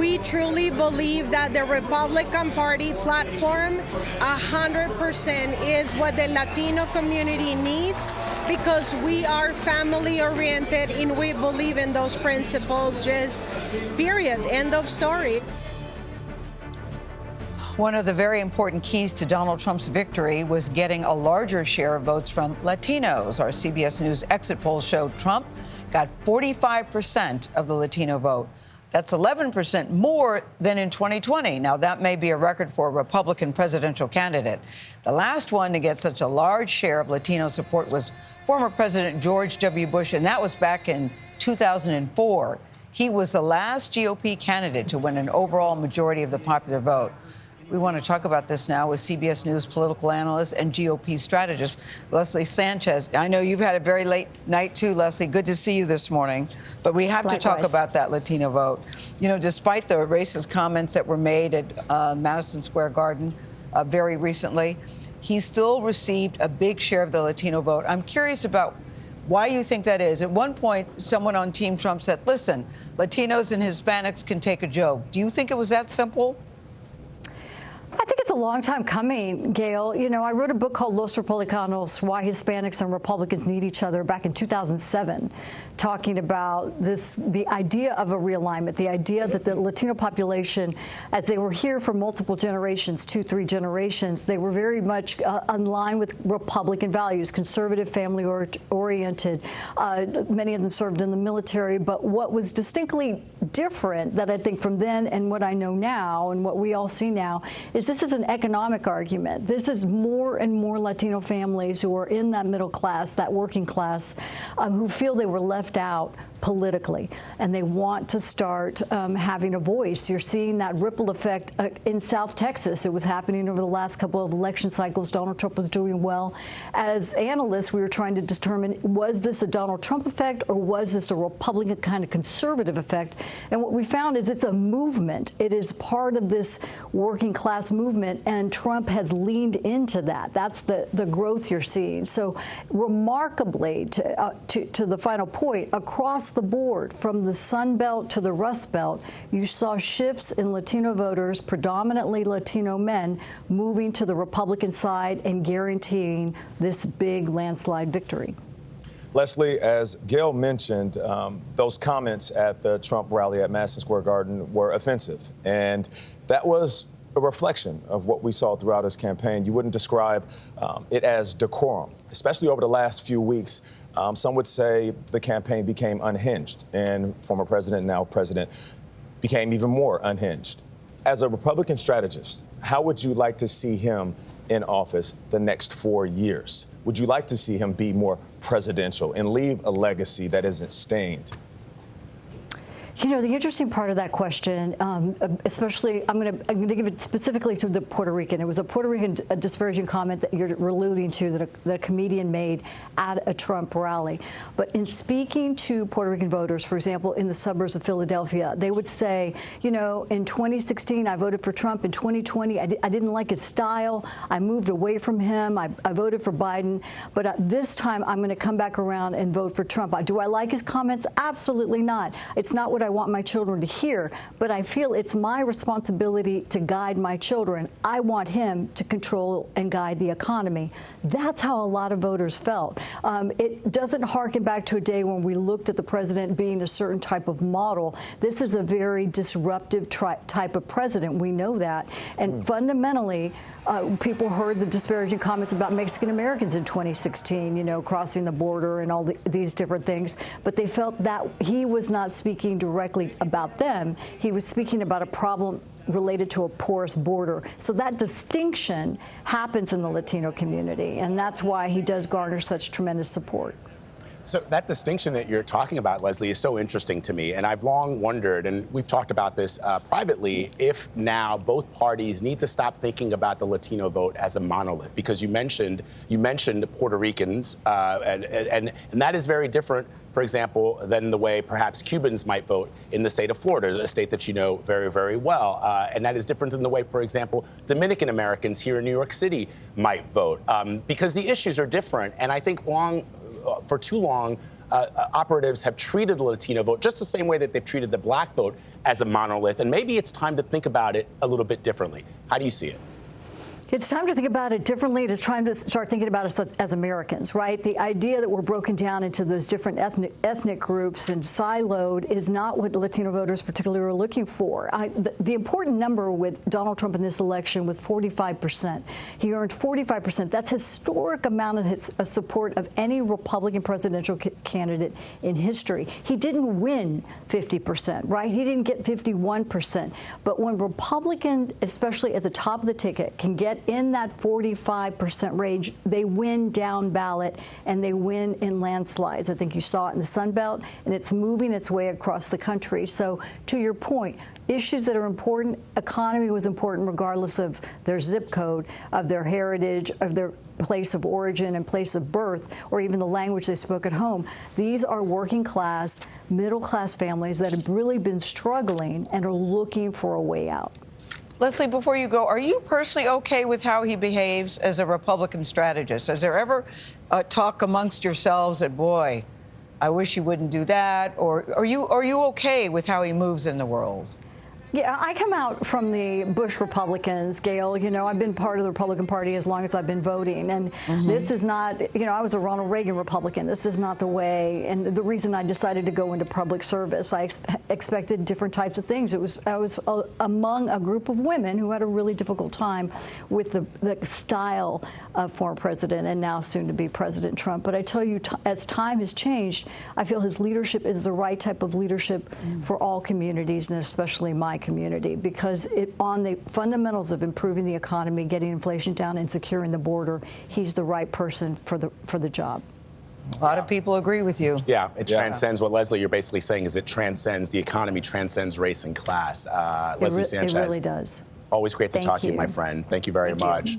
we truly believe that the Republican Party platform 100% is what the Latino community needs, because we are family oriented and we believe in those principles, just period, end of story. One of the very important keys to Donald Trump's victory was getting a larger share of votes from Latinos. Our CBS News exit poll showed Trump got 45% of the Latino vote. That's 11% more than in 2020. Now, that may be a record for a Republican presidential candidate. The last one to get such a large share of Latino support was former President George W. Bush, and that was back in 2004. He was the last GOP candidate to win an overall majority of the popular vote. We want to talk about this now with CBS News political analyst and GOP strategist, Leslie Sanchez. I know you've had a very late night, too, Leslie. Good to see you this morning. But we have to talk about that Latino vote. You know, despite the racist comments that were made at Madison Square Garden very recently, he still received a big share of the Latino vote. I'm curious about why you think that is. At one point, someone on Team Trump said, listen, Latinos and Hispanics can take a joke. Do you think it was that simple? I think it's a long time coming, Gayle. You know, I wrote a book called Los Republicanos, Why Hispanics and Republicans Need Each Other back in 2007, talking about the idea of a realignment, the idea that the Latino population, as they were here for multiple generations, 2-3 generations, they were very much in line with Republican values, conservative, family-oriented. Many of them served in the military. But what was distinctly different that I think from then and what I know now and what we all see now is this is an economic argument. This is more and more Latino families who are in that middle class, that working class, who feel they were left out politically, and they want to start having a voice. You're seeing that ripple effect in South Texas. It was happening over the last couple of election cycles. Donald Trump was doing well. As analysts, we were trying to determine, was this a Donald Trump effect or was this a Republican kind of conservative effect? And what we found is it's a movement. It is part of this working class movement, and Trump has leaned into that. That's the growth you're seeing. So remarkably, to the final point, across the board, from the Sun Belt to the Rust Belt, you saw shifts in Latino voters, predominantly Latino men, moving to the Republican side and guaranteeing this big landslide victory. Leslie, as Gayle mentioned, those comments at the Trump rally at Madison Square Garden were offensive, and that was a reflection of what we saw throughout his campaign. You wouldn't describe it as decorum, especially over the last few weeks. Some would say the campaign became unhinged, and former president, now president, became even more unhinged. As a Republican strategist, how would you like to see him in office the next 4 years? Would you like to see him be more presidential and leave a legacy that isn't stained? You know, the interesting part of that question, especially, I'm going to give it specifically to the Puerto Rican. It was a Puerto Rican disparaging comment that you're alluding to that a comedian made at a Trump rally. But in speaking to Puerto Rican voters, for example, in the suburbs of Philadelphia, they would say, you know, in 2016, I voted for Trump. In 2020, I didn't like his style. I moved away from him. I voted for Biden. But this time, I'm going to come back around and vote for Trump. Do I like his comments? Absolutely not. It's not what I want my children to hear, but I feel it's my responsibility to guide my children. I want him to control and guide the economy. That's how a lot of voters felt. It doesn't harken back to a day when we looked at the president being a certain type of model. This is a very disruptive type of president. We know that. And fundamentally, people heard the disparaging comments about Mexican Americans in 2016, you know, crossing the border and all these different things. But they felt that he was not speaking directly about them. He was speaking about a problem related to a porous border. So that distinction happens in the Latino community, and that's why he does garner such tremendous support. So that distinction that you're talking about, Leslie, is so interesting to me. And I've long wondered, and we've talked about this privately, if now both parties need to stop thinking about the Latino vote as a monolith, because you mentioned Puerto Ricans, and that is very different, for example, than the way perhaps Cubans might vote in the state of Florida, a state that you know very, very well. And that is different than the way, for example, Dominican Americans here in New York City might vote, because the issues are different. And I think for too long, operatives have treated the Latino vote just the same way that they've treated the black vote as a monolith, and maybe it's time to think about it a little bit differently. How do you see it? It's time to think about it differently. It's time to start thinking about us as Americans, right? The idea that we're broken down into those different ethnic groups and siloed is not what Latino voters particularly are looking for. The important number with Donald Trump in this election was 45%. He earned 45%. That's historic amount of his support of any Republican presidential candidate in history. He didn't win 50%, right? He didn't get 51%. But when Republicans, especially at the top of the ticket, can get in that 45% range, they win down ballot and they win in landslides. I think you saw it in the Sun Belt, and it's moving its way across the country. So to your point, issues that are important, economy was important regardless of their zip code, of their heritage, of their place of origin and place of birth, or even the language they spoke at home. These are working class, middle class families that have really been struggling and are looking for a way out. Leslie, before you go, are you personally okay with how he behaves as a Republican strategist? Is there ever talk amongst yourselves that, boy, I wish he wouldn't do that? Or are you okay with how he moves in the world? Yeah, I come out from the Bush Republicans, Gayle. You know, I've been part of the Republican Party as long as I've been voting. And this is not, you know, I was a Ronald Reagan Republican. This is not the way. And the reason I decided to go into public service, I expected different types of things. I was among a group of women who had a really difficult time with the style of former President and now soon to be President Trump. But I tell you, as time has changed, I feel his leadership is the right type of leadership for all communities, and especially my community, because on the fundamentals of improving the economy, getting inflation down, and securing the border, he's the right person for the job. A lot of people agree with you. Yeah, it transcends what Leslie, you're basically saying is it transcends, the economy transcends race and class. Leslie Sanchez. It really does. Always great to talk to you, my friend. Thank you very much.